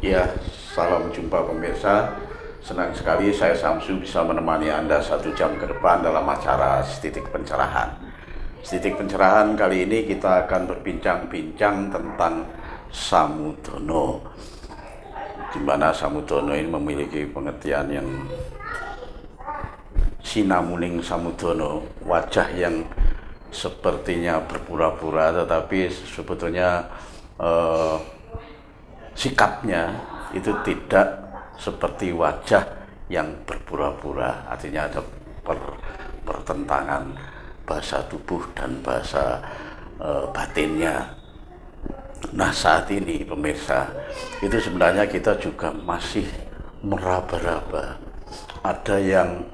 Ya, salam jumpa pemirsa. Senang sekali saya Samsu bisa menemani Anda 1 jam ke depan dalam acara Setitik Pencerahan. Setitik Pencerahan kali ini kita akan berbincang-bincang tentang Samudono, di mana Samudono ini memiliki pengertian yang Sinamuning Samudono, wajah yang sepertinya berpura-pura tetapi sebetulnya sikapnya itu tidak seperti wajah yang berpura-pura. Artinya ada pertentangan bahasa tubuh dan bahasa batinnya. Nah, saat ini pemirsa, itu sebenarnya kita juga masih meraba-raba. Ada yang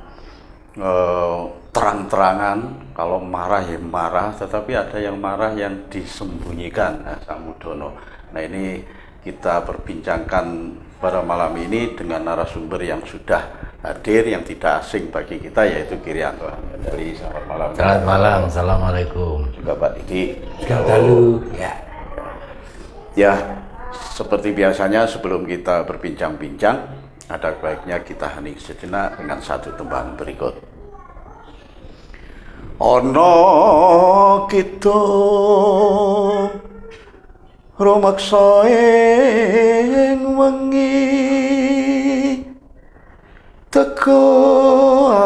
terang-terangan, kalau marah ya marah, tetapi ada yang marah yang disembunyikan. Nah, Samudono. Nah, ini kita perbincangkan pada malam ini dengan narasumber yang sudah hadir, yang tidak asing bagi kita, yaitu Kirianto dari. Selamat malam. Selamat malam, assalamualaikum. Juga Pak Didi. Halo. Ya, seperti biasanya sebelum kita berbincang-bincang, ada baiknya kita hening sejenak dengan satu tembang berikut. Ono kita rumaksa ing wengi teko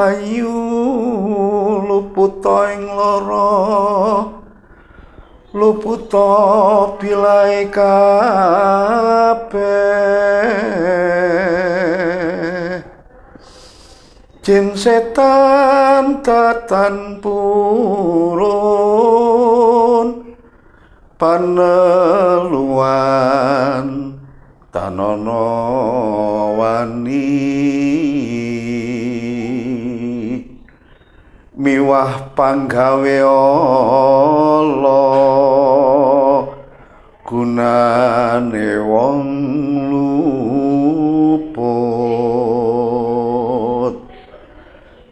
ayu luput ing lara luput pilai kabeh jin setan tatan purun paneluan tanono wani miwah panggawe ala gunane wong luput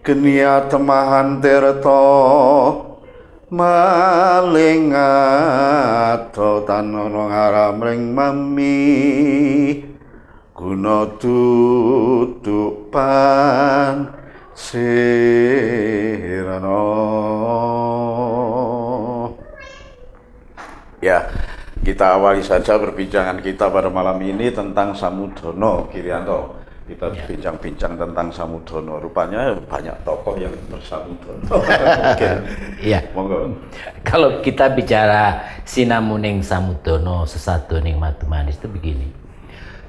genia temahan tirta maling ato tanono ngaram ring mami guna tutupan sirana. Ya, kita awali saja perbincangan kita pada malam ini tentang Samudono, Kirianto. Kita bincang-bincang tentang Samudono. Rupanya banyak tokoh yang bersamudono. Iya. Monggo. Kalau kita bicara Sinamuning Samudono Sesadoning Madu Manis itu begini.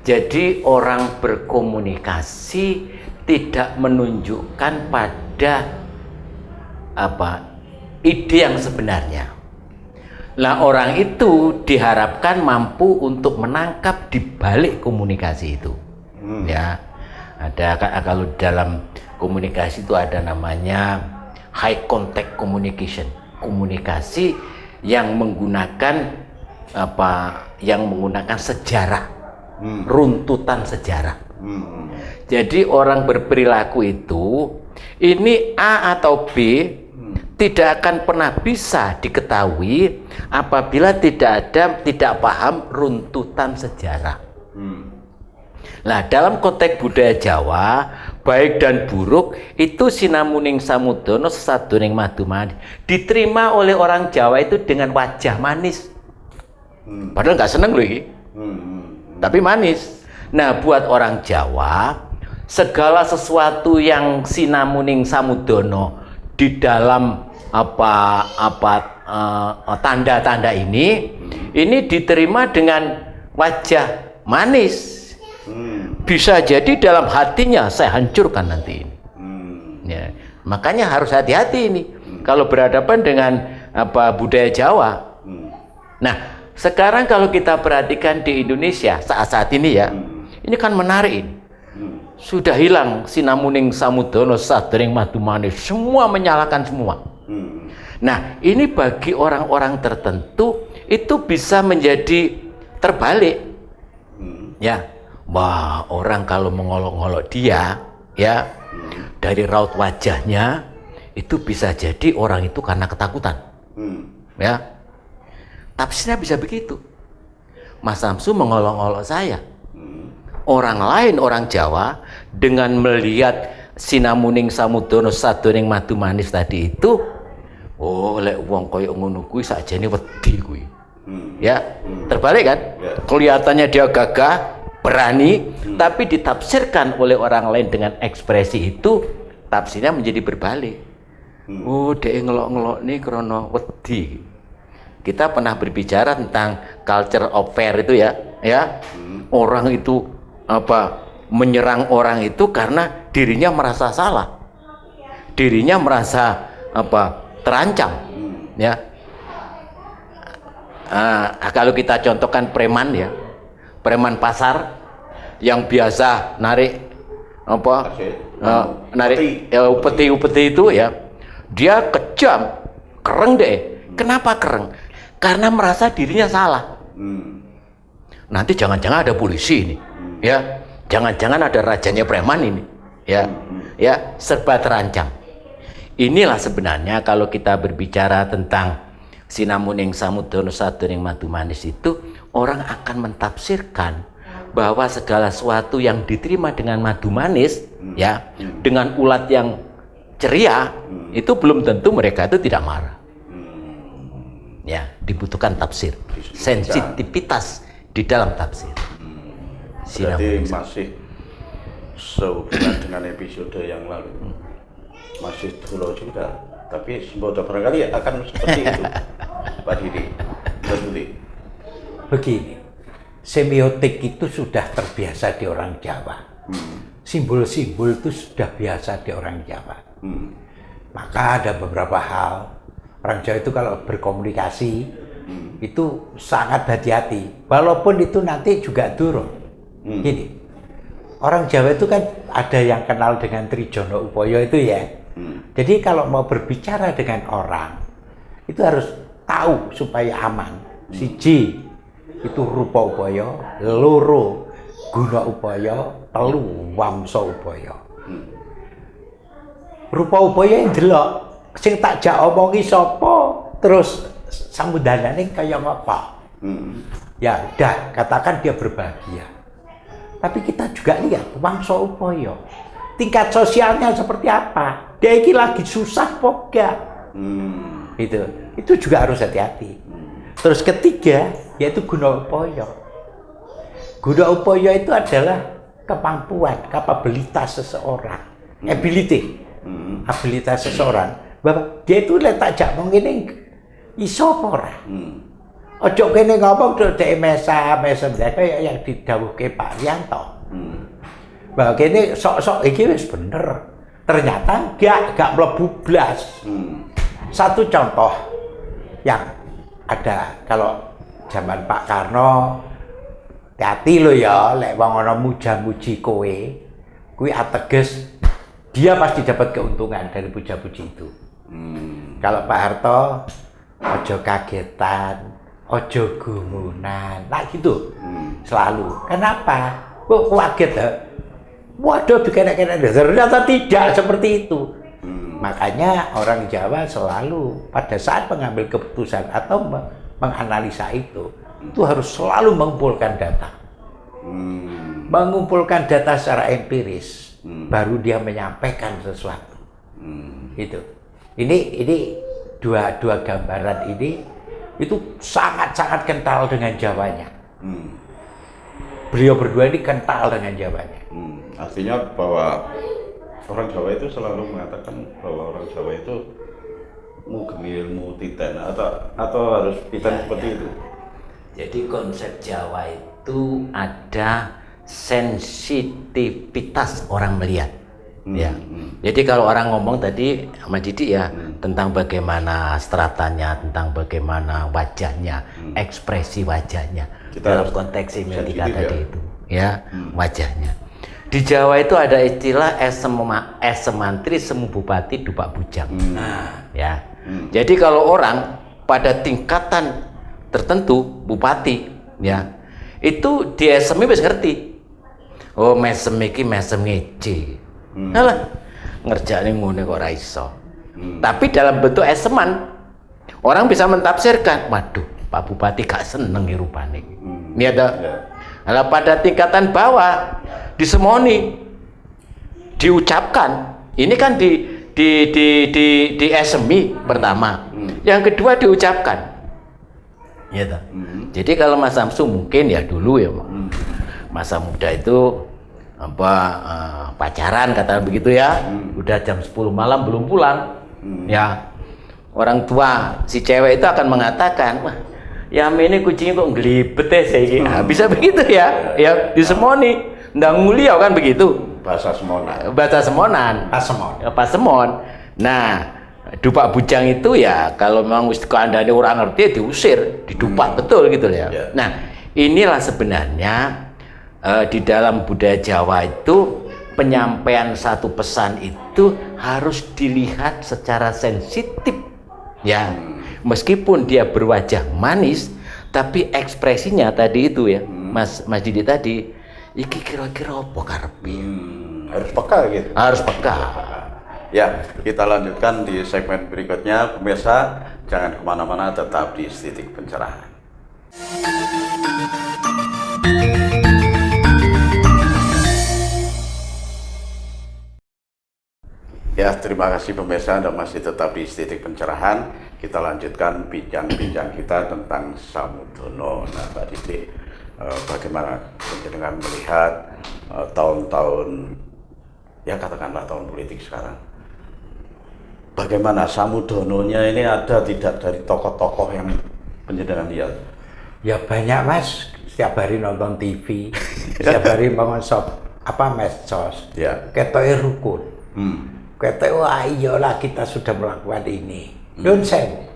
Jadi orang berkomunikasi tidak menunjukkan pada ide yang sebenarnya. Nah, orang itu diharapkan mampu untuk menangkap di balik komunikasi itu. Ya, ada kalau dalam komunikasi itu ada namanya high contact communication, komunikasi yang menggunakan sejarah, runtutan sejarah. Jadi orang berperilaku itu ini A atau B tidak akan pernah bisa diketahui apabila tidak paham runtutan sejarah. Nah, dalam konteks budaya Jawa, baik dan buruk itu Sinamuning Samudono Sesadoning Madu Manis diterima oleh orang Jawa itu dengan wajah manis. Padahal nggak seneng loh ini, tapi manis. Nah, buat orang Jawa, segala sesuatu yang Sinamuning Samudono di dalam tanda-tanda ini diterima dengan wajah manis. Bisa jadi dalam hatinya saya hancurkan nanti ini. Ya, makanya harus hati-hati ini kalau berhadapan dengan budaya Jawa. Nah, sekarang kalau kita perhatikan di Indonesia saat ini ya, ini kan menarik. Sudah hilang Sinamuning Samudono Sesadoning Madu Manis, semua menyalahkan semua. Nah, ini bagi orang-orang tertentu itu bisa menjadi terbalik. Ya, wah, orang kalau mengolok-olok dia, ya, dari raut wajahnya itu bisa jadi orang itu karena ketakutan. Ya, tafsirnya bisa begitu. Mas Samsu mengolok-olok saya, orang lain, orang Jawa, dengan melihat Sinamuning Samudana Sadoning Madu Manis tadi itu, oh lek wong koyo ngono kuwi sakjane wedi kuwi. Ya, terbalik kan? Kelihatannya dia gagah, berani, tapi ditafsirkan oleh orang lain dengan ekspresi itu, tafsirnya menjadi berbalik. Oh, dia ngelok-ngelok nih krono wedi. Kita pernah berbicara tentang culture of fear itu ya. Orang itu menyerang orang itu karena dirinya merasa salah. Dirinya merasa terancam, ya. Kalau kita contohkan preman ya, preman pasar yang biasa narik upeti itu ya, dia kejam, kereng deh. Kenapa kereng? Karena merasa dirinya salah. Nanti jangan-jangan ada polisi ini, ya. Jangan-jangan ada rajanya preman ini, ya. Serba terancam. Inilah sebenarnya kalau kita berbicara tentang Sinamuning Samudana Sadoning Madu Manis itu, orang akan mentafsirkan bahwa segala sesuatu yang diterima dengan madu manis, ya, dengan ulat yang ceria, itu belum tentu mereka itu tidak marah. Ya, dibutuhkan tafsir, sensitivitas di dalam tafsir. Berarti masih sehubungan dengan episode yang lalu, masih dulu juga, tapi semoga barangkali akan seperti itu, Pak Didi. Begini, semiotik itu sudah terbiasa di orang Jawa. Simbol-simbol itu sudah biasa di orang Jawa. Maka ada beberapa hal, orang Jawa itu kalau berkomunikasi itu sangat hati-hati, walaupun itu nanti juga turun. Gini, orang Jawa itu kan ada yang kenal dengan Trijono Upaya itu ya. Jadi kalau mau berbicara dengan orang itu harus tahu supaya aman. Siji itu rupa upaya, loro guna upaya, telu wamsa upaya. Rupa upaya yang delok sing tak jak omongi sapa, terus sambudanane kaya apa. Ya udah, katakan dia berbahagia. Tapi kita juga lihat wamsa upaya, tingkat sosialnya seperti apa, dia ini lagi susah poga. Itu juga harus hati-hati. Terus ketiga yaitu guna upaya. Guna upaya itu adalah kemampuan, kapabilitas seseorang, abilitas seseorang, bahwa dia itu letak jak mengene iso apa ora. Ojo kene ngomong dhek mesem kaya yang didhawuhke Pak Rianto. Bahwa kene sok-sok iki wis bener. Ternyata gak mlebu blas. Satu contoh yang ada kalau zaman Pak Karno, hati lo ya, lek wong ana muja-muji kowe, kuwi ateges dia pasti dapat keuntungan dari puja-puji itu. Kalau Pak Harto, ojo kagetan, ojo gumunan, nah gitu selalu. Kenapa? Kok kaget ya? Waduh, dikena-kena, ternyata tidak seperti itu. Makanya orang Jawa selalu pada saat mengambil keputusan atau menganalisa itu harus selalu mengumpulkan data. Mengumpulkan data secara empiris, baru dia menyampaikan sesuatu. Itu. Ini dua gambaran ini itu sangat-sangat kental dengan Jawanya. Beliau berdua ini kental dengan Jawanya. Artinya bahwa orang Jawa itu selalu mengatakan bahwa orang Jawa itu mugemi ilmu titan atau harus pitan seperti itu. Jadi konsep Jawa itu ada sensitivitas orang melihat. Ya. Jadi kalau orang ngomong tadi sama Didi ya tentang bagaimana stratanya, tentang bagaimana wajahnya, ekspresi wajahnya dalam konteks semiotika tadi itu, ya wajahnya. Di Jawa itu ada istilah esemantri semu bupati dupak bujang. Ya. Jadi kalau orang pada tingkatan tertentu bupati, ya itu di esemi wis ngerti. Oh mesem iki mesem ngece. Alah ngerjane ngene kok ora iso. Tapi dalam bentuk eseman orang bisa mentafsirkan, waduh Pak Bupati gak seneng rupane. Iya toh. Kalau pada tingkatan bawah disemoni, diucapkan. Ini kan di SMI pertama. Yang kedua diucapkan. Ya, jadi kalau Mas Samsu mungkin ya dulu ya, masa muda itu pacaran kata begitu ya, udah jam 10 malam belum pulang, ya orang tua si cewek itu akan mengatakan, wah ya ini kucing kok ngelibet ya saya bisa begitu ya, ya disemoni, ndang mulia kan begitu, bahasa Semonan. Pasemon. Nah, dupak bujang itu ya kalau memang kandane orang ngerti diusir, didupak betul gitu ya. Nah, inilah sebenarnya di dalam budaya Jawa itu penyampaian satu pesan itu harus dilihat secara sensitif ya. Meskipun dia berwajah manis tapi ekspresinya tadi itu ya, Mas Didi tadi iki kira-kira apa karepe? Harus peka gitu. Harus peka. Ya, kita lanjutkan di segmen berikutnya. Pemirsa, jangan kemana-mana, tetap di Estetik Pencerahan. Ya, terima kasih pemirsa, Anda masih tetap di Estetik Pencerahan. Kita lanjutkan bincang-bincang kita tentang Samudono. Nah, Mbak Didi, bagaimana dengan melihat tahun-tahun, ya katakanlah tahun politik sekarang, bagaimana Samudononya ini ada tidak dari tokoh-tokoh yang penjenengan lihat? Ya banyak Mas, setiap hari nonton TV, setiap hari bangun medsos, Ya. Ketoke rukun. Ketoke wah iyalah kita sudah melakukan ini. Nonsen.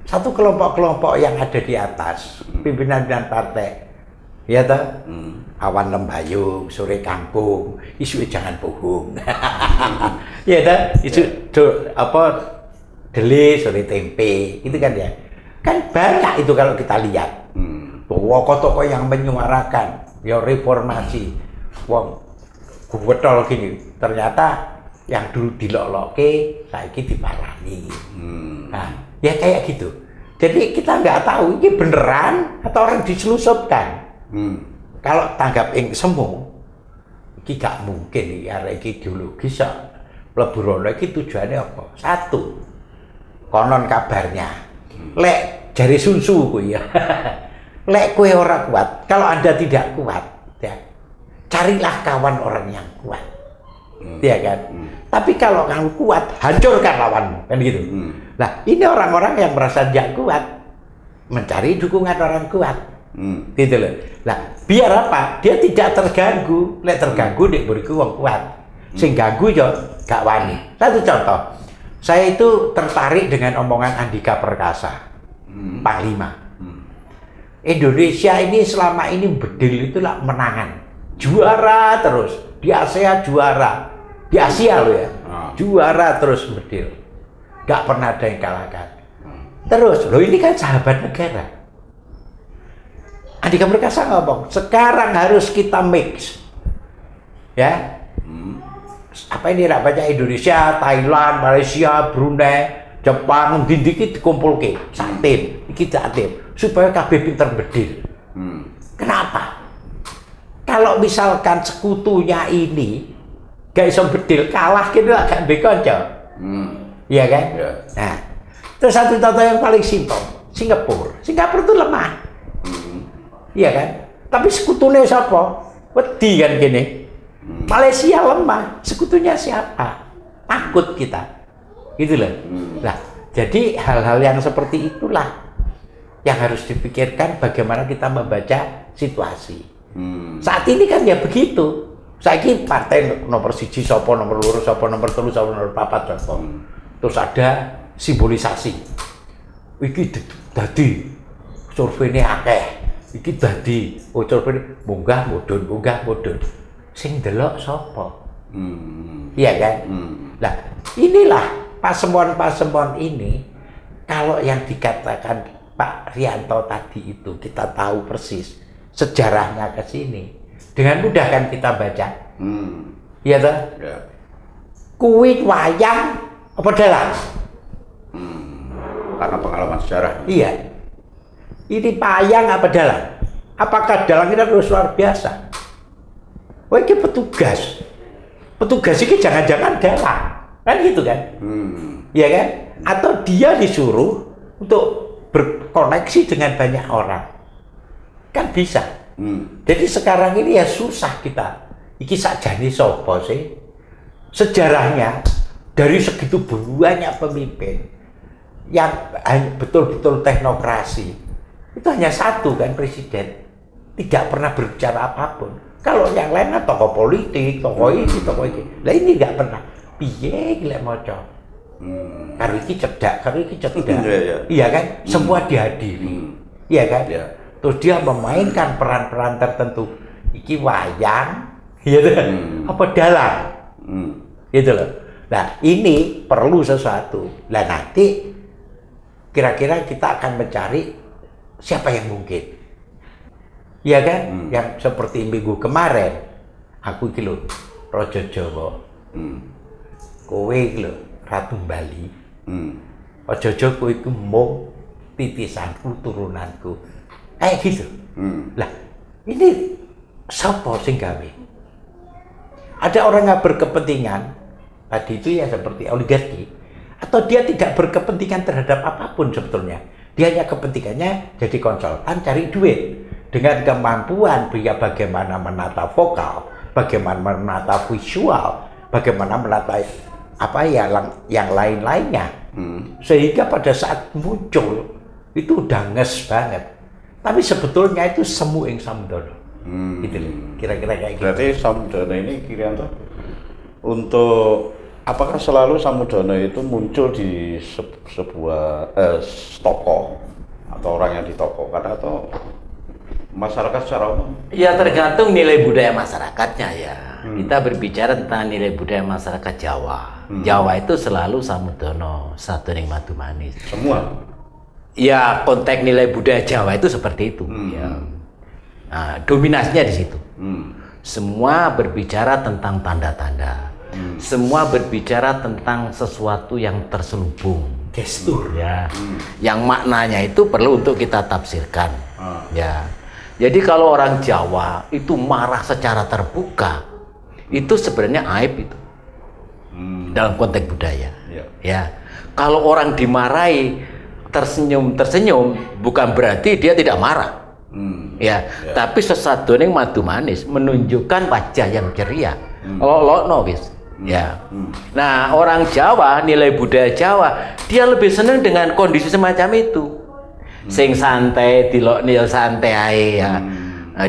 Satu kelompok-kelompok yang ada di atas, pimpinan dan partai. Ya toh? Awan lembayung, sore kampung, isu jangan bohong. Ya toh? Isu dele sore tempe, itu kan ya. Kan banyak itu kalau kita lihat. Bahwa tokoh yang menyuarakan ya reformasi. Wong gubetol gini, ternyata yang dulu diloloke saiki diparani. Nah, ya kayak gitu. Jadi kita nggak tahu ini beneran atau orang diselusupkan. Kalau tanggap ing semu, iki gak mungkin ya iki ideologis kok. Mlebu rono iki tujuannya apa? Satu, konon kabarnya, lek jari sunsu kuwi ya. Lek kowe ora kuat, kalau Anda tidak kuat, ya carilah kawan orang yang kuat. Ya kan? Tapi kalau kamu kuat, hancurkan lawanmu, kan gitu. Nah, ini orang-orang yang merasa tidak kuat, mencari dukungan orang kuat. Gitu loh. Nah, biar apa? Dia tidak terganggu. Lek terganggu dia beriku wong kuat. Sing ganggu yo gak wani. Satu contoh. Saya itu tertarik dengan omongan Andika Perkasa. Panglima. Indonesia ini selama ini bedil itulah menangan. Juara terus. Di Asia juara. Di Asia loh ya. Juara terus bedil. Gak pernah ada yang kalahkan. Terus, loh ini kan sahabat negara. Andika Perkasa ngomong, sekarang harus kita mix, ya. Apa ini namanya Indonesia, Thailand, Malaysia, Brunei, Jepang, dikit dikumpul ke, satim, supaya kabeh pinter bedil. Kenapa? Kalau misalkan sekutunya ini gak iso bedil, kalah kita gak bekonco, iya kan? Yeah. Nah, terus satu contoh yang paling simpel, Singapura itu lemah. Iya kan? Tapi sekutunya siapa? Wedi kan gini. Malaysia lemah, sekutunya siapa? Takut kita. Gitu loh. Nah, jadi hal-hal yang seperti itulah yang harus dipikirkan bagaimana kita membaca situasi. Saat ini kan ya begitu. Saiki partai nomor 1 sapa, nomor 2 sapa, nomor 3 sapa, nomor 4 sapa. Terus ada simbolisasi. Iki dadi surveinya akeh. Iki dadi survei munggah mudhun. Sing delok sapa? Iya kan? Nah, inilah pasemon-pasemon ini kalau yang dikatakan Pak Rianto tadi itu kita tahu persis sejarahnya ke sini. Dengan mudah kan kita baca. Iya toh? Ya. Kuwi wayang apa dalang? Karena pengalaman sejarah. Iya. Ini payang apa dalang? Apakah dalang kita terus luar biasa? oh ini petugas. Petugas ini jangan-jangan dalang. Kan gitu kan? Iya kan? Atau dia disuruh untuk berkoneksi dengan banyak orang. Kan bisa. Jadi sekarang ini ya susah kita. Iki sakjane sapa sih? Sejarahnya dari segitu banyak pemimpin yang betul-betul teknokrasi itu hanya satu kan presiden, tidak pernah berbicara apapun. Kalau yang lain kan tokoh politik, tokoh ini, tokoh ini. Lah ini nggak pernah. Piye gila moco. Karo iki cedak, karo iki cedak. Iya kan? Semua dihadiri. Iya kan? Terus dia memainkan peran-peran tertentu. Iki wayang, gitu. Apa dalang? Gitu loh. Nah, ini perlu sesuatu. Nah, nanti kira-kira kita akan mencari siapa yang mungkin. Iya kan? Yang seperti minggu kemarin, aku iki lho, Raja Jawa. Kowe iki lho, Ratu Bali. Aja-aja kowe iku mung titisanku, turunanku. Kayak gitu. Lah, ini sapa sing gawe? Ada orang yang berkepentingan, tadi itu ya seperti oligarki, atau dia tidak berkepentingan terhadap apapun sebetulnya. Dia hanya kepentingannya jadi konsultan cari duit. Dengan kemampuan dia bagaimana menata vokal, bagaimana menata visual, bagaimana menata apa ya yang lain-lainnya. Sehingga pada saat muncul itu udah nges banget. Tapi sebetulnya itu semu ing samudana. Gitu loh. Kira-kira kayak gitu. Berarti samudana ini Kirianto untuk apakah selalu samudana itu muncul di sebuah tokoh atau orang yang ditokohkan atau masyarakat secara umum? Ya tergantung nilai budaya masyarakatnya ya. Kita berbicara tentang nilai budaya masyarakat Jawa. Jawa itu selalu samudana, satuning madu manis. Semua? Ya konteks nilai budaya Jawa itu seperti itu. Ya. Nah, dominasinya di situ. Semua berbicara tentang tanda-tanda. Semua berbicara tentang sesuatu yang terselubung. Gestur. Ya. Yang maknanya itu perlu untuk kita tafsirkan. Ya. Jadi kalau orang Jawa itu marah secara terbuka, itu sebenarnya aib itu. Dalam konteks budaya. Ya. Kalau orang dimarahi tersenyum, bukan berarti dia tidak marah. Tapi sesuatu yang madu manis menunjukkan wajah yang ceria. Lo wis. Ya. Nah, orang Jawa, nilai budaya Jawa, dia lebih senang dengan kondisi semacam itu. Sing santai, dilok nil santai ae ya. Nah,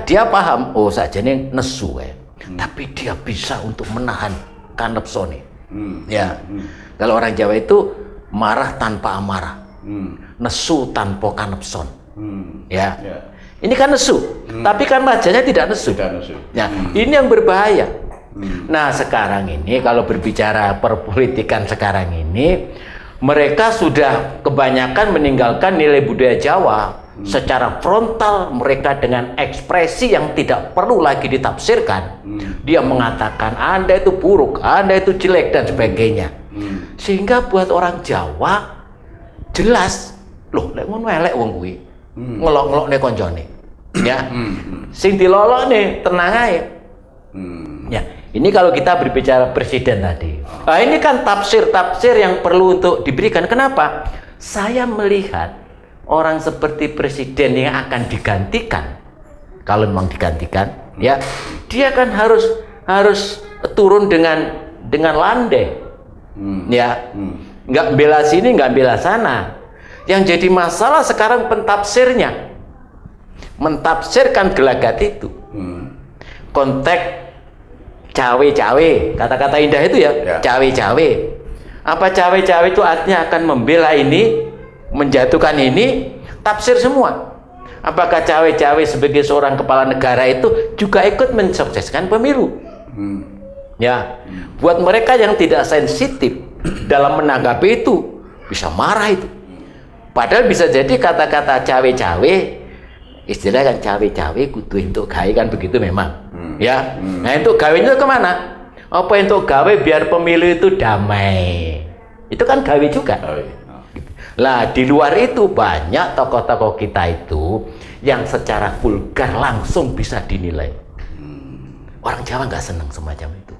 dia paham, oh sakjane nesu ya. Tapi dia bisa untuk menahan kanepsone. Ya. Kalau orang Jawa itu marah tanpa amarah. Nesu tanpa kanepson. Ya. Ini kan nesu, tapi kan wajahnya tidak nesu. Ya, ini yang berbahaya. Nah, sekarang ini kalau berbicara perpolitikan sekarang ini, mereka sudah kebanyakan meninggalkan nilai budaya Jawa secara frontal. Mereka dengan ekspresi yang tidak perlu lagi ditafsirkan. Dia mengatakan Anda itu buruk, Anda itu jelek dan sebagainya. Sehingga buat orang Jawa jelas, loh lek ngono elek wong kuwi. Ngelok-ngelokne koncone. Ya. Sing dilolokne tenang ae. Ya. Ini kalau kita berbicara presiden tadi. Nah, ini kan tafsir-tafsir yang perlu untuk diberikan. Kenapa? Saya melihat orang seperti presiden yang akan digantikan, kalau memang digantikan, ya, dia kan harus turun dengan landai, ya, nggak bela sini, nggak bela sana. Yang jadi masalah sekarang pentafsirnya, mentafsirkan gelagat itu, konteks cawe-cawe, kata-kata indah itu ya, cawe-cawe. Apa cawe-cawe itu artinya akan membela ini, menjatuhkan ini, tafsir semua. Apakah cawe-cawe sebagai seorang kepala negara itu juga ikut mensukseskan pemilu? Ya, buat mereka yang tidak sensitif dalam menanggapi itu bisa marah itu. Padahal bisa jadi kata-kata cawe-cawe, istilah kan cawe-cawe kudu untuk gawe kan begitu memang. Ya, nah untuk gawenya kemana? Apa untuk gawe biar pemilu itu damai? Itu kan gawe juga. Lah di luar itu banyak tokoh-tokoh kita itu yang secara vulgar langsung bisa dinilai. Orang Jawa nggak senang semacam itu.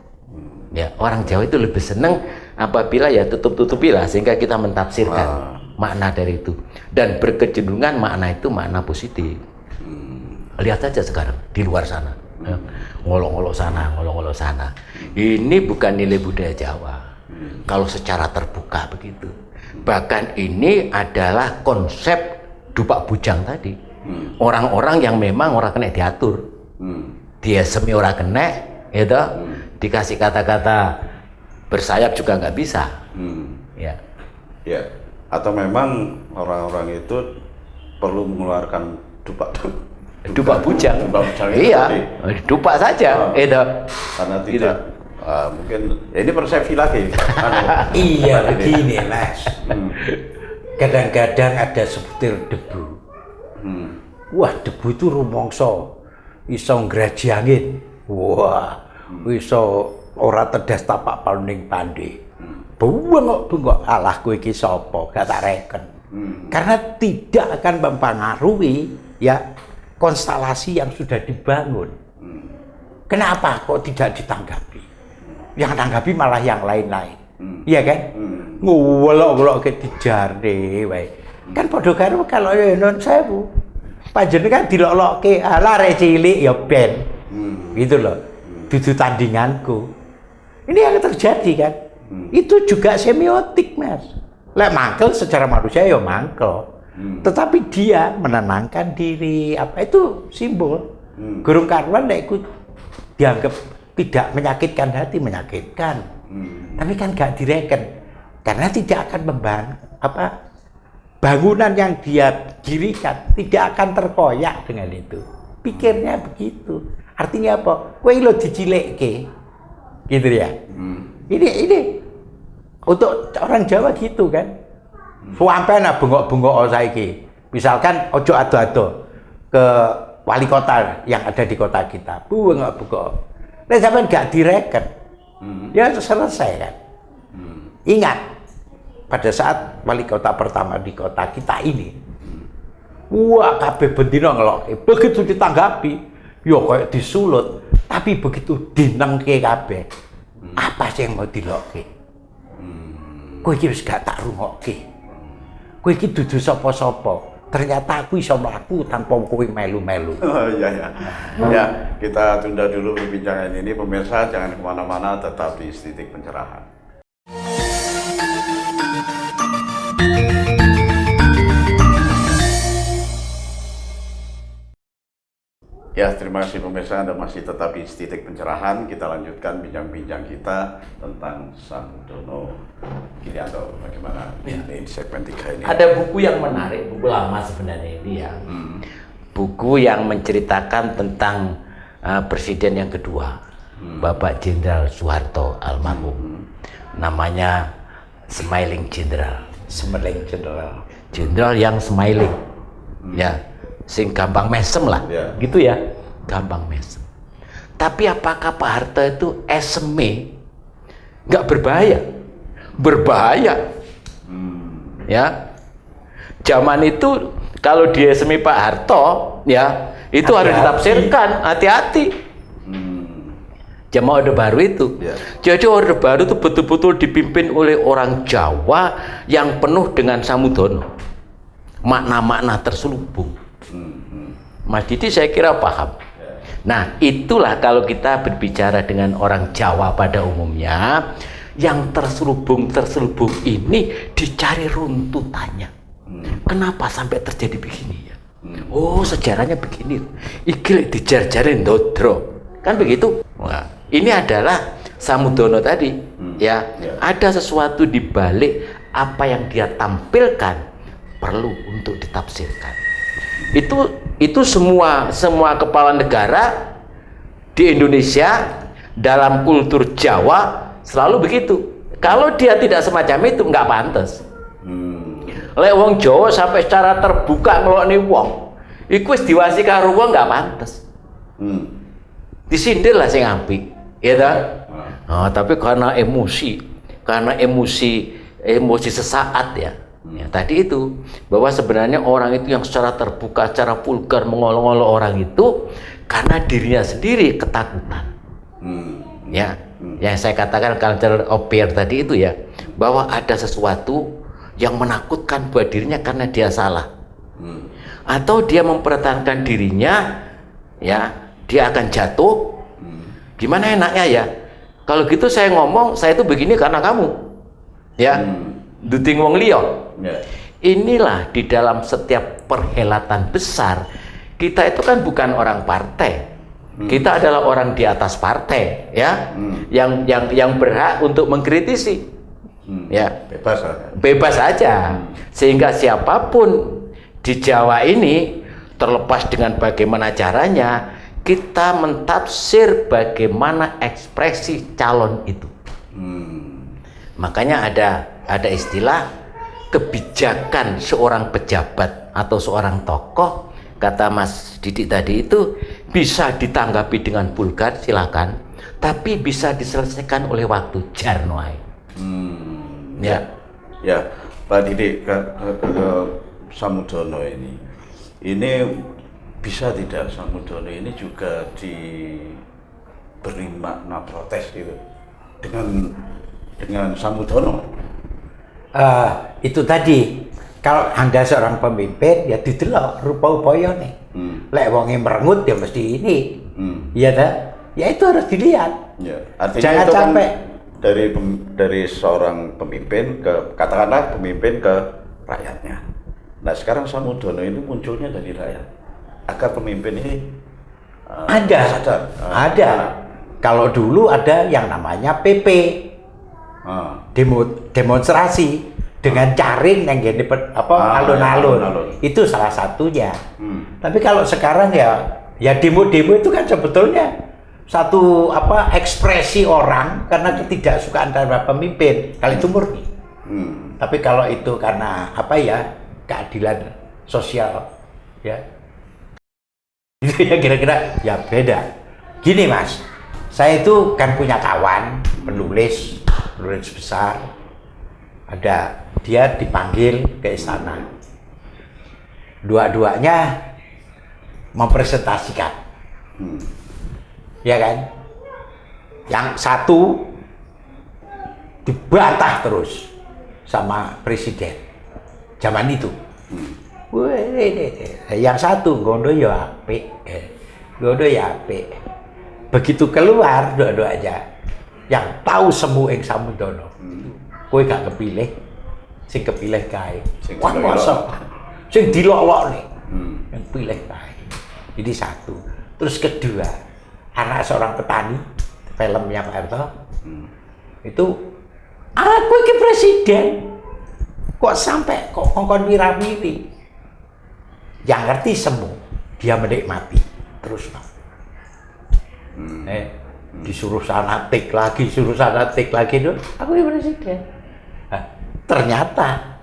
Ya, orang Jawa itu lebih senang apabila ya tutup-tutupilah sehingga kita mentafsirkan makna dari itu dan berkecenderungan makna itu makna positif. Lihat saja sekarang di luar sana, ya. Ngolok-ngolok sana, ngolok-ngolok sana. Ini bukan nilai budaya Jawa. Kalau secara terbuka begitu. Bahkan ini adalah konsep dupak bujang tadi. Orang-orang yang memang orang kena diatur. Dia semi orang kena, itu dikasih kata-kata bersayap juga nggak bisa. Ya. Ya. Atau memang orang-orang itu perlu mengeluarkan dupak bujang. Dupak bujang iya, dupak saja. Karena tidak mungkin ya ini persepsi lagi. Iya begini Mas. Kadang-kadang ada sebutir debu. Wah, debu itu rumangsa iso ngraji angin. Wah, iso ora tedas tapak paling pandai. Bengok alah kowe iki sapa? Gak tak reken. Karena tidak akan mempengaruhi ya konstelasi yang sudah dibangun. Kenapa kok tidak ditanggapi? Yang tanggapi malah yang lain-lain. Iya kan? Ngolok-ngolok ke dijarne wae. Kan padha karo kalau non sewu. Panjenengan dilok-lokke ala rek cilik ya ben. Gitu loh. Dudu tandinganku. Ini yang terjadi kan? Itu juga semiotik, Mas. Lek mangkel secara manusia ya mangkel. Tetapi dia menenangkan diri, apa itu simbol. Gurung karuan lek iku dianggap tidak menyakitkan hati, menyakitkan. Tapi kan gak direken. Karena tidak akan bangunan yang dia dirikan tidak akan terkoyak dengan itu. Pikirnya begitu. Artinya apa? Kowe lo dicilekke. Gitu ya. Ini untuk orang Jawa gitu kan. Sampeyan bengok-bengok saiki. Misalkan ojo ado-ado ke wali kota yang ada di kota kita. Bengok-bengok. Nek sampeyan gak direken. Ya selesai kan. Ingat pada saat wali kota pertama di kota kita ini. Wah, kabeh bendina ngelokke. Begitu ditanggapi, yo kayak disulut. Tapi begitu dinengke kabeh. Apa sih yang mau dilokke? Kowe iki wis gak tak rungokke. Kowe iki dudu sapa-sapa. Ternyata aku iso mlaku tanpa kowe melu-melu. Oh, iya ya. Ya, kita tunda dulu perbincangan ini. Pemirsa jangan kemana-mana, tetap di Titik Pencerahan. Ya, terima kasih pemirsa, Anda masih tetap di Titik Pencerahan. Kita lanjutkan bincang-bincang kita tentang Samudjono Gilianto. Bagaimana ini segmen 3 ini? Ada buku yang menarik, buku lama sebenarnya ini ya. Buku yang menceritakan tentang presiden yang kedua, Bapak Jenderal Soeharto almarhum. Namanya Smiling General. Smiling General. Jenderal yang smiling. Ya. Sing gampang mesem lah, gitu ya, gampang mesem. Tapi apakah Pak Harto itu eseme? Nggak berbahaya, berbahaya. Ya, zaman itu kalau dia eseme Pak Harto, ya itu harus ditafsirkan, hati-hati. Zaman Orde Baru itu, jadi Orde Baru itu betul-betul dipimpin oleh orang Jawa yang penuh dengan samudjono, makna-makna terselubung. Mas Didi saya kira paham. Nah, itulah kalau kita berbicara dengan orang Jawa pada umumnya, yang terselubung ini dicari runtutannya. Kenapa sampai terjadi begini ya? Oh, sejarahnya begini. Iki dijar-jarin dodro. Kan begitu? Nah, ini adalah Samudjono tadi. Ya, ada sesuatu di balik apa yang dia tampilkan perlu untuk ditafsirkan. Itu semua kepala negara di Indonesia dalam kultur Jawa selalu begitu. Kalau dia tidak semacam itu nggak pantas. Lek wong Jawa sampai secara terbuka ngelokne wong, iku wis diwasi karo wong nggak pantas. Disindir lah sing apik, ya ta? Tapi karena emosi sesaat ya. Ya, tadi itu bahwa sebenarnya orang itu yang secara terbuka, secara vulgar mengolok-olok orang itu karena dirinya sendiri ketakutan. Ya, yang saya katakan culture of fear tadi itu ya, bahwa ada sesuatu yang menakutkan buat dirinya karena dia salah, atau dia mempertahankan dirinya, ya dia akan jatuh. Gimana enaknya ya? Kalau gitu saya ngomong, saya itu begini karena kamu, ya, duting wong liya. Inilah di dalam setiap perhelatan besar, kita itu kan bukan orang partai, kita adalah orang di atas partai, ya, yang berhak untuk mengkritisi, ya, bebas saja. Sehingga siapapun di Jawa ini, terlepas dengan bagaimana caranya, kita mentafsir bagaimana ekspresi calon itu. Makanya ada istilah kebijakan seorang pejabat atau seorang tokoh, kata Mas Didik tadi itu bisa ditanggapi dengan vulgar, silakan, tapi bisa diselesaikan oleh waktu jarnoai. Ya, Pak Didik, ke Samudono ini bisa tidak Samudono ini juga diberi makna protes gitu dengan Samudono? Itu tadi, kalau Anda seorang pemimpin ya didelok rupa upayane. Lek wonge merengut ya mesti ini. Iya dah. Ya itu harus dilihat. Ya, artinya jangan itu sampai kan dari seorang pemimpin ke, katakanlah pemimpin ke rakyatnya. Nah, sekarang Samudono itu munculnya dari rakyat. Agar pemimpin ini sadar. Ada. Kalau dulu ada yang namanya PP. Demonstrasi dengan caring yang gini alun-alun, itu salah satunya. Tapi kalau sekarang ya demo-demo itu kan sebetulnya satu ekspresi orang karena ketidaksukaan terhadap pemimpin, kalau itu murni. Tapi kalau itu karena keadilan sosial, ya itu ya kira-kira ya beda. Gini Mas, saya itu kan punya kawan penulis besar, dia dipanggil ke istana, dua-duanya mempresentasikan, ya kan? Yang satu dibantah terus sama presiden zaman itu. Yang satu gondo ya apik, begitu keluar dua-duanya yang tahu semu ing Samudono, kowe gak kepilih, sing kepilih kae. Wah masa, sing dilok-lok nih, yang pilih kae. Ini satu. Terus kedua, anak seorang petani, filmnya Pak Harto, itu, aku ini presiden, kok sampai kok ngongkon mira-miri. Yang ngerti semu, dia menikmati terus Pak. Disuruh sana tik lagi tuh, aku yang presiden. Nah, ternyata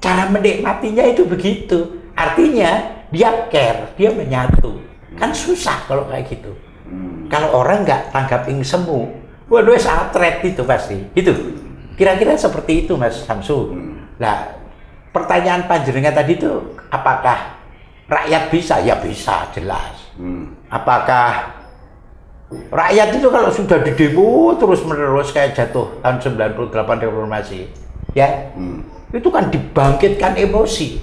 cara menikmatinya itu begitu, artinya dia care, dia menyatu. Kan susah kalau kayak gitu. Kalau orang nggak tanggap ing semu, waduh satret itu pasti. Itu kira-kira seperti itu Mas Samsu. Nah, pertanyaan panjenengan tadi itu, apakah rakyat bisa? Ya bisa, jelas. Apakah rakyat itu kalau sudah didemo terus-menerus kayak jatuh tahun 98 reformasi, ya, itu kan dibangkitkan emosi,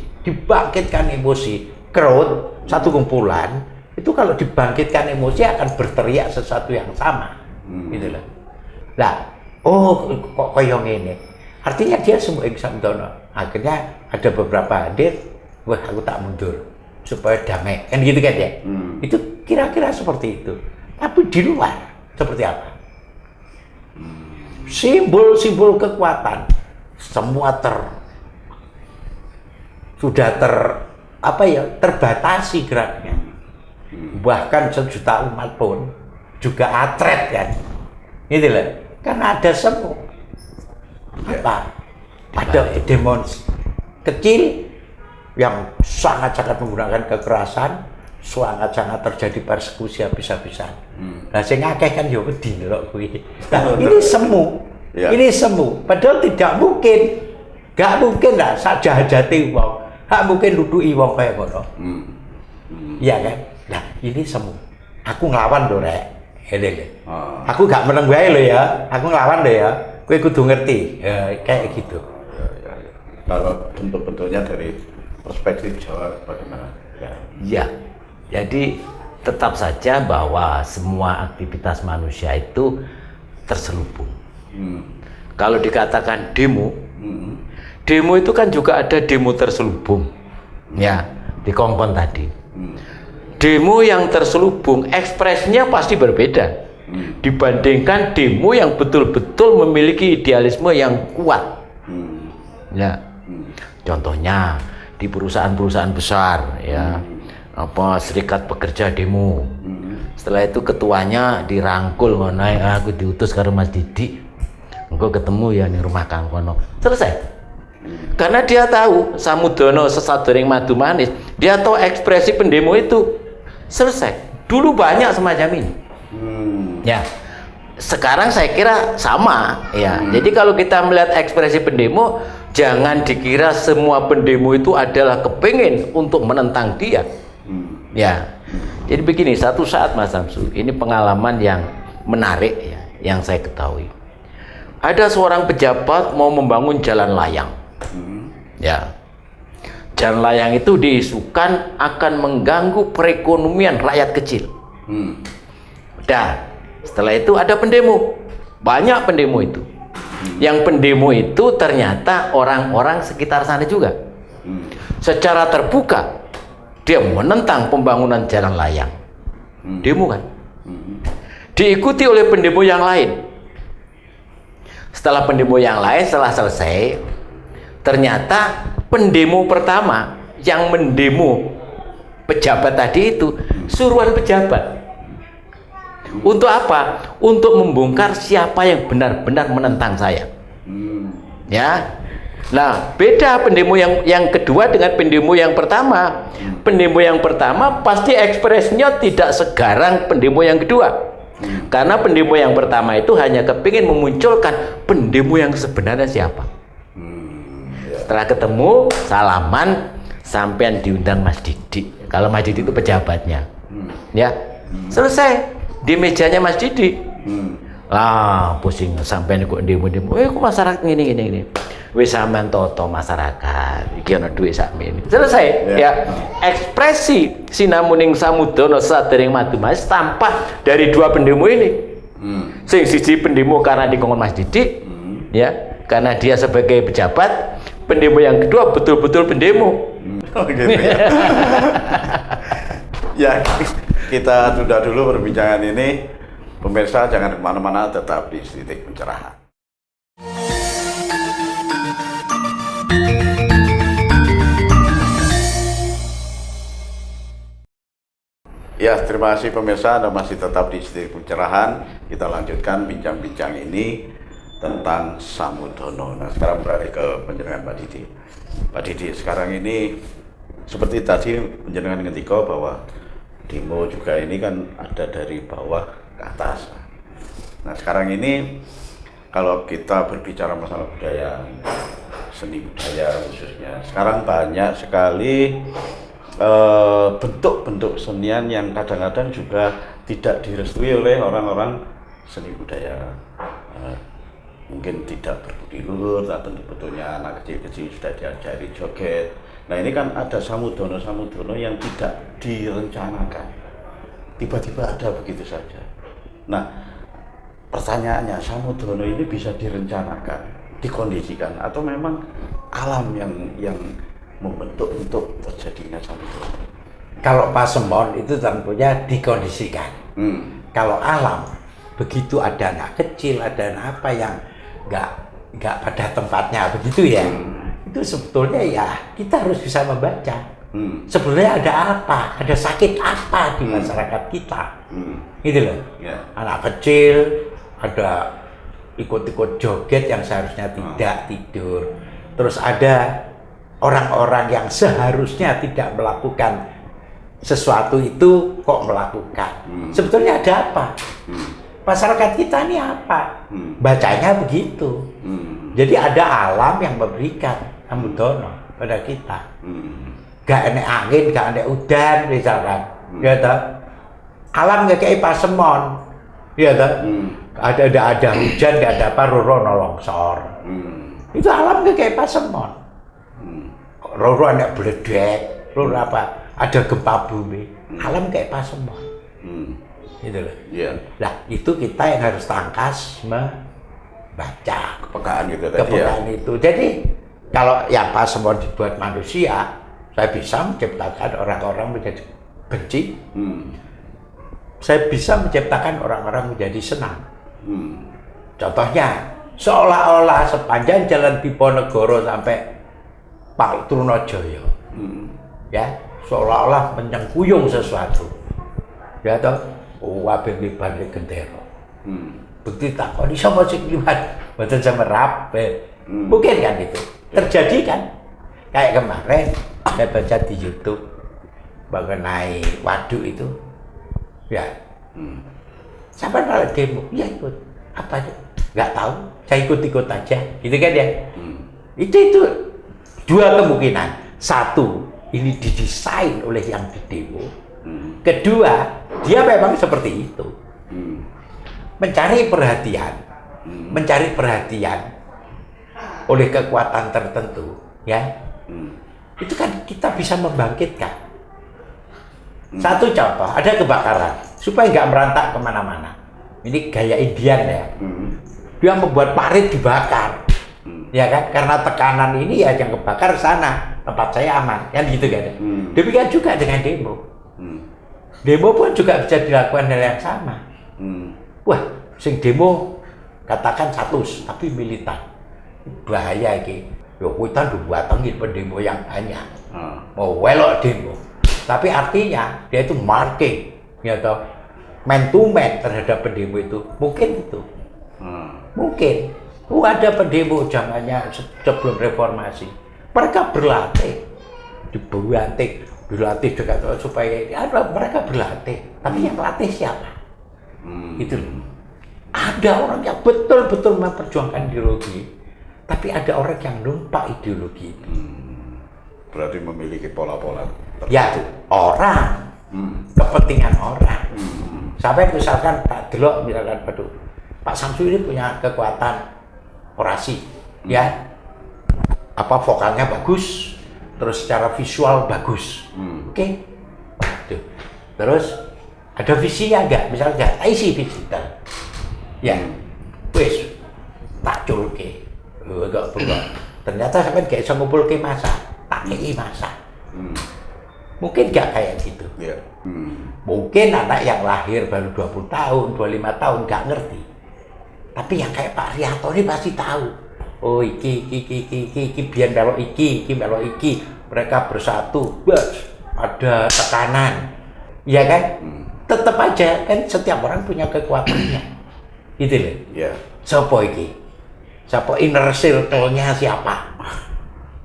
crowd, satu kumpulan, itu kalau dibangkitkan emosi akan berteriak sesuatu yang sama, gitu loh. Nah, kok koyong ini, artinya dia semua yang Samudono. Akhirnya ada beberapa hadir, wah aku tak mundur supaya damai, kan gitu kan ya. Itu kira-kira seperti itu. Tapi di luar seperti apa? Simbol-simbol kekuatan semua terbatasi geraknya. Bahkan 1 juta umat pun juga atret kan. Gitu loh. Karena ada semu. Ada demons kecil yang sangat-sangat menggunakan kekerasan, sangat-sangat terjadi persekusi habis-habisan. Nah, sing akeh kan ya wedi ndelok kuwi. Nah, ini semu. Ini semu. Padahal tidak mungkin. Gak mungkin lah sajahat-jahate wong. Gak mungkin nuduki wong kaya ngono. Iya kan? Nah, ini semu. Aku nglawan lho rek. Ngene. Aku gak meneng wae lho ya. Aku nglawan lho ya. Kowe kudu ngerti. Ya, kayak gitu. Ya. Kalau bentuk-bentuknya dari perspektif Jawa bagaimana? Ya. Jadi tetap saja bahwa semua aktivitas manusia itu terselubung. Kalau dikatakan demo, demo itu kan juga ada demo terselubung, ya, di Kongkon tadi. Demo yang terselubung, ekspresinya pasti berbeda dibandingkan demo yang betul-betul memiliki idealisme yang kuat. Ya, contohnya di perusahaan-perusahaan besar, ya, apa serikat pekerja demo. Setelah itu ketuanya dirangkul, naik, aku diutus karo Mas Didi. Engkau ketemu ya di rumah Kang Kono. Selesai. Karena dia tahu Samudono sesadoring madu manis, dia tahu ekspresi pendemo itu. Selesai. Dulu banyak semacam ini. Ya. Sekarang saya kira sama, ya. Jadi kalau kita melihat ekspresi pendemo, jangan dikira semua pendemo itu adalah kepingin untuk menentang dia. Ya. Jadi begini, satu saat Mas Samsu, ini pengalaman yang menarik ya, yang saya ketahui. Ada seorang pejabat mau membangun jalan layang. Ya. Jalan layang itu diisukan akan mengganggu perekonomian rakyat kecil. Dan setelah itu ada pendemo. Banyak pendemo itu. Yang pendemo itu ternyata orang-orang sekitar sana juga. Secara terbuka dia menentang pembangunan jalan layang. Demo kan? Diikuti oleh pendemo yang lain. Setelah pendemo yang lain setelah selesai, ternyata pendemo pertama yang mendemo pejabat tadi itu suruhan pejabat. Untuk apa? Untuk membongkar siapa yang benar-benar menentang saya. Ya. Nah, beda pendemo yang kedua dengan pendemo yang pertama. Pendemo yang pertama pasti ekspresinya tidak segarang pendemo yang kedua. Karena pendemo yang pertama itu hanya kepingin memunculkan pendemo yang sebenarnya siapa. Setelah ketemu, salaman, sampean diundang Mas Didi. Kalau Mas Didi itu pejabatnya. Ya. Selesai di mejanya Mas Didi. Lah, pusing sampean kok demo-demo. Kok masyarakat gini. Wis sampean toto masyarakat. Iki ana duit sakmene. Selesai, ya. Ekspresi Sinamuning Samudono sadereng madu manis tampak dari dua pendemo ini. Sing siji pendemo karena dikongkon Mas Didi, ya, karena dia sebagai pejabat. Pendemo yang kedua betul-betul pendemo. Oh, gitu ya. Ya, kita tunda dulu perbincangan ini. Pemirsa jangan kemana-mana, tetap di Titik Pencerahan. Ya, terima kasih pemirsa, Anda masih tetap di Titik Pencerahan. Kita lanjutkan bincang-bincang ini tentang Samudono. Nah, sekarang beralih ke penjenengan Pak Didi. Pak Didi, sekarang ini seperti tadi penjenengan ngendika bahwa demo juga ini kan ada dari bawah ke atas. Nah, sekarang ini kalau kita berbicara masalah budaya, seni budaya khususnya, sekarang banyak sekali bentuk-bentuk senian yang kadang-kadang juga tidak direstui oleh orang-orang seni budaya. Mungkin tidak berbudi luhur, atau bentuknya anak kecil-kecil sudah diajari joget. Nah, ini kan ada Samudono yang tidak direncanakan, tiba-tiba ada begitu saja. Nah, pertanyaannya, Samudono ini bisa direncanakan, dikondisikan, atau memang alam yang membentuk untuk terjadinya Samudono? Kalau Pasemon itu tentunya dikondisikan. Kalau alam, begitu ada anak kecil, ada anak apa yang nggak pada tempatnya begitu ya, itu sebetulnya ya kita harus bisa membaca. Sebenarnya ada apa, ada sakit apa di masyarakat kita, gitu loh. Anak kecil ada ikut-ikut joget yang seharusnya tidak tidur, terus ada orang-orang yang seharusnya tidak melakukan sesuatu itu kok melakukan. Sebetulnya ada apa? Masyarakat kita ini apa? Bacanya begitu. Jadi ada alam yang memberikan Samudono pada kita. Gak enek angin, gak enek udan misalkan. Gitu. Alam gak kayak Pasemon. Iya kan? Ada hujan, nggak ada apa, roro longsor. Itu alam kayak Pasemon. Roro anak beledek, roro apa? Ada gempa bumi. Alam kayak Pasemon. Gitu loh. Iya. Nah, itu kita yang harus tangkas membaca Kepekaan gitu tadi ya. kepekaan itu. Jadi kalau yang Pasemon dibuat manusia, saya bisa menciptakan orang-orang menjadi benci. Saya bisa menciptakan orang-orang menjadi senang. Contohnya, seolah-olah sepanjang jalan Diponegoro sampai Pak Trunojoyo, ya, seolah-olah menyengkuyung sesuatu. Ya toh, wabeng liban gendero. Bukti takoni sapa sing liwat, mboten semerap. Mungkin kan itu. Terjadi kan? Kayak kemarin saya baca di YouTube mengenai waduk itu. Ya. Sampai malah demo, ya ikut. Apa itu? Nggak tahu, saya ikut-ikut aja. Gitu kan ya? Itu dua kemungkinan. Satu, ini didesain oleh yang didemo. Kedua, dia memang seperti itu. Mencari perhatian oleh kekuatan tertentu, ya. Itu kan kita bisa membangkitkan. Satu contoh, ada kebakaran, supaya nggak merantak kemana-mana. Ini gaya Indian ya. Dia membuat parit dibakar, ya kan? Karena tekanan ini ya yang kebakar sana, tempat saya aman, kan gitu kan? Demikian juga dengan demo. Demo pun juga bisa dilakukan hal yang sama. Wah, sing demo katakan 100, tapi militan. Bahaya iki. Yo kuitan dibuatengin pendemo yang banyak. Mau welok demo. Tapi artinya dia itu marking, ya toh, man to man terhadap pendemo itu. Mungkin itu. Mungkin. Ada pendemo zamannya sebelum reformasi. Mereka berlatih. Dilatih juga supaya mereka berlatih. Tapi yang latih siapa? Itu loh. Ada orang yang betul-betul memperjuangkan ideologi, tapi ada orang yang numpak ideologi itu. Berarti memiliki pola-pola tertentu. Ya, orang, kepentingan orang. Sampai misalkan tak delok, misalkan, aduh, Pak Samsu ini punya kekuatan orasi, ya, apa vokalnya bagus, terus secara visual bagus, oke. Tuh. Terus ada visinya enggak? Misalnya isi digital, ya, wes tak culke, enggak perlu. Ternyata sampai kayak bisa ngumpulke masa, tak kei masa. Mungkin enggak kayak gitu. Yeah. Mungkin anak yang lahir baru 20 tahun, 25 tahun enggak ngerti. Tapi yang kayak Pak Rianto ini pasti tahu. Oh iki biar melok iki melok iki. Mereka bersatu, ada tekanan. Iya kan? Tetap aja kan setiap orang punya kekuatannya. Gitu loh. Yeah. Siapa iki? Siapa inner circle-nya siapa?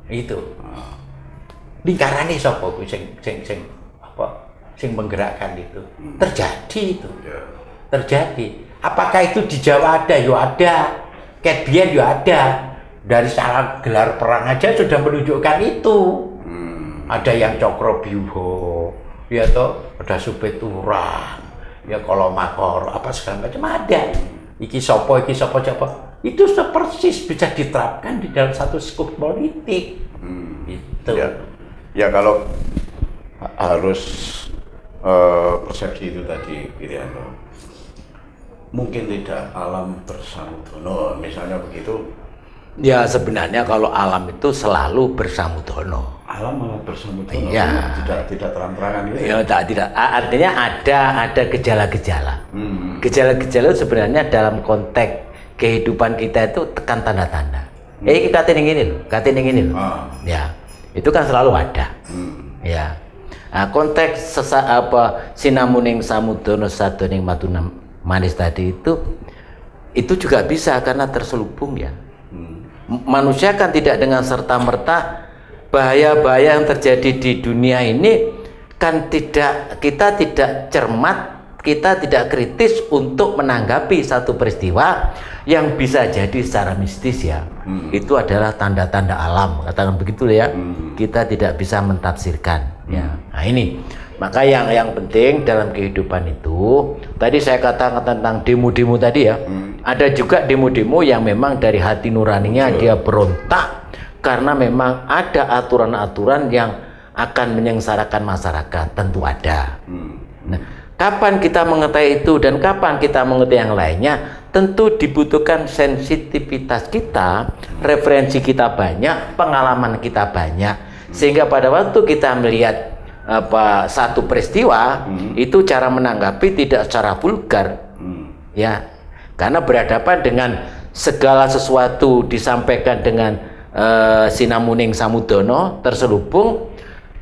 Itu. Lingkarannya siapa sing menggerakkan itu. Terjadi itu. Yeah. Terjadi. Apakah itu di Jawa ada? Yo ada. Ketbian yo ada. Dari cara gelar perang aja sudah menunjukkan itu. Ada yang Cokrobyuho, ya toh, ada Supeturang, ya kalau makor apa segala macam ada. Iki sopo. Itu persis bisa diterapkan di dalam satu skup politik. Itu. Ya kalau harus persepsi itu tadi, Irianto. Mungkin tidak alam bersamudono, misalnya begitu. Ya sebenarnya kalau alam itu selalu bersamudono. Alam malah bersamudono. Iya. Tidak terang-terangan gitu. Ya tidak. Artinya ada gejala-gejala. Gejala-gejala sebenarnya dalam konteks kehidupan kita itu tekan tanda-tanda. Kita ini loh. Ya, itu kan selalu ada. Ya. Nah, konteks sinamuning samudono sadoning matuna manis tadi itu juga bisa karena terselubung ya. Manusia kan tidak dengan serta-merta bahaya-bahaya yang terjadi di dunia ini kan kita tidak cermat, kita tidak kritis untuk menanggapi satu peristiwa yang bisa jadi secara mistis ya. Itu adalah tanda-tanda alam, katakan begitu ya. Kita tidak bisa mentafsirkan ya. Nah ini Maka yang penting dalam kehidupan itu, tadi saya katakan tentang demo-demo tadi ya, ada juga demo-demo yang memang dari hati nuraninya dia berontak karena memang ada aturan-aturan yang akan menyengsarakan masyarakat, tentu ada. Nah, kapan kita mengetahui itu dan kapan kita mengetahui yang lainnya, tentu dibutuhkan sensitivitas kita, referensi kita banyak, pengalaman kita banyak, sehingga pada waktu kita melihat satu peristiwa itu cara menanggapi tidak secara vulgar, ya, karena berhadapan dengan segala sesuatu disampaikan dengan sinamuning samudono terselubung,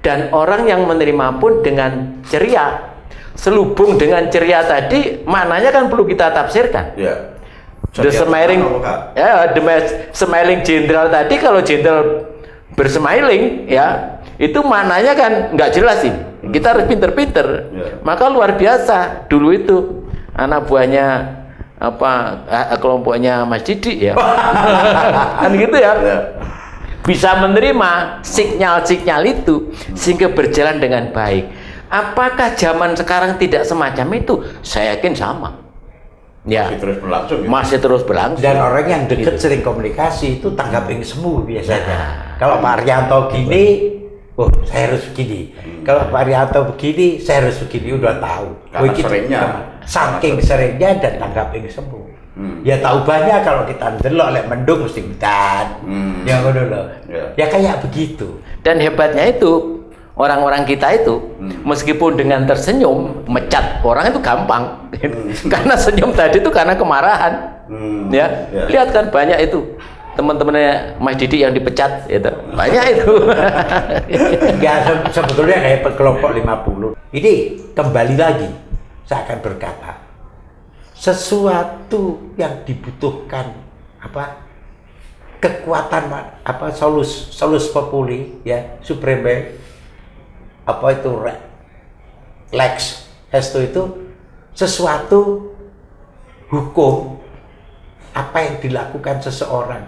dan orang yang menerima pun dengan ceria. Selubung dengan ceria tadi maknanya kan perlu kita tafsirkan. Ya. The smiling general tadi, kalau jenderal bersmiling ya, itu maknanya kan nggak jelas ini. Kita harus pinter-pinter. Maka luar biasa dulu itu anak buahnya kelompoknya Mas Didi ya. Kan gitu ya. Bisa menerima sinyal-sinyal itu sehingga berjalan dengan baik. Apakah zaman sekarang tidak semacam itu? Saya yakin sama. Ya. Masih terus berlangsung. Ya? Masih terus berlangsung. Dan orang yang dekat sering komunikasi itu tanggapin semu biasanya. Kalau Pak Arianto gini, oh saya harus begini. Kalau Pak Arianto begini, saya harus begini. Udah tahu. Karena seringnya. Saking seringnya dan tanggapin semu. Ya tahu banyak kalau kita ndelok lek mendung mesti hutan. Ya ngono lho. Ya kayak begitu. Dan hebatnya itu orang-orang kita itu meskipun dengan tersenyum mecat orang itu gampang. Karena senyum tadi itu karena kemarahan. Ya. Lihat kan banyak itu teman-temannya Mas Didi yang dipecat itu. Banyak itu. Enggak, sebetulnya kayak kelompok 50. Ini kembali lagi saya akan berkata, sesuatu yang dibutuhkan kekuatan solus populi ya, supreme lex esto itu sesuatu hukum apa yang dilakukan seseorang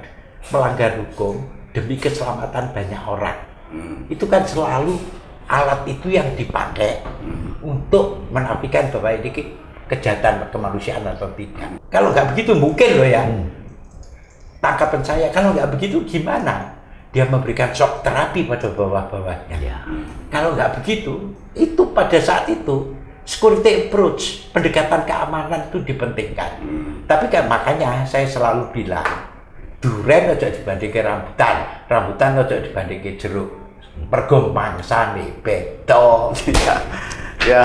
melanggar hukum demi keselamatan banyak orang. Itu kan selalu alat itu yang dipakai untuk menafikan bahwa ini kejahatan kemanusiaan atau tidak. Kalau nggak begitu mungkin loh ya, tangkapan saya, kalau nggak begitu gimana dia memberikan shock terapi pada bawah-bawahnya. Kalau nggak begitu, itu pada saat itu security approach, pendekatan keamanan itu dipentingkan. Tapi kan makanya saya selalu bilang, duren aja dibandingkan rambutan, rambutan aja dibandingkan jeruk. Mergo mangsane beda. Ya.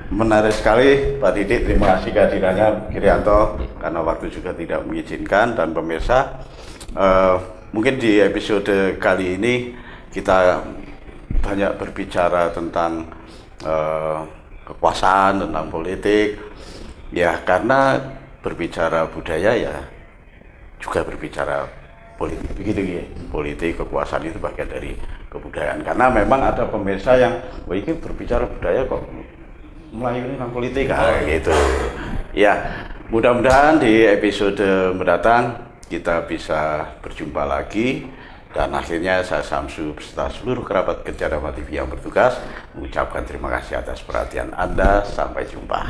Menarik sekali Pak Didi, terima kasih kehadirannya Kirianto, karena waktu juga tidak mengizinkan. Dan pemirsa, mungkin di episode kali ini kita banyak berbicara tentang kekuasaan, tentang politik, ya karena berbicara budaya ya juga berbicara politik, begitu ya. Politik, kekuasaan itu bagian dari kebudayaan, karena memang ada pemirsa yang ini berbicara budaya kok Melayu ini tentang politik, gitu. Ya, mudah-mudahan di episode mendatang kita bisa berjumpa lagi. Dan akhirnya saya Samsu beserta seluruh kerabat Kerja Dharma TV yang bertugas mengucapkan terima kasih atas perhatian Anda. Sampai jumpa.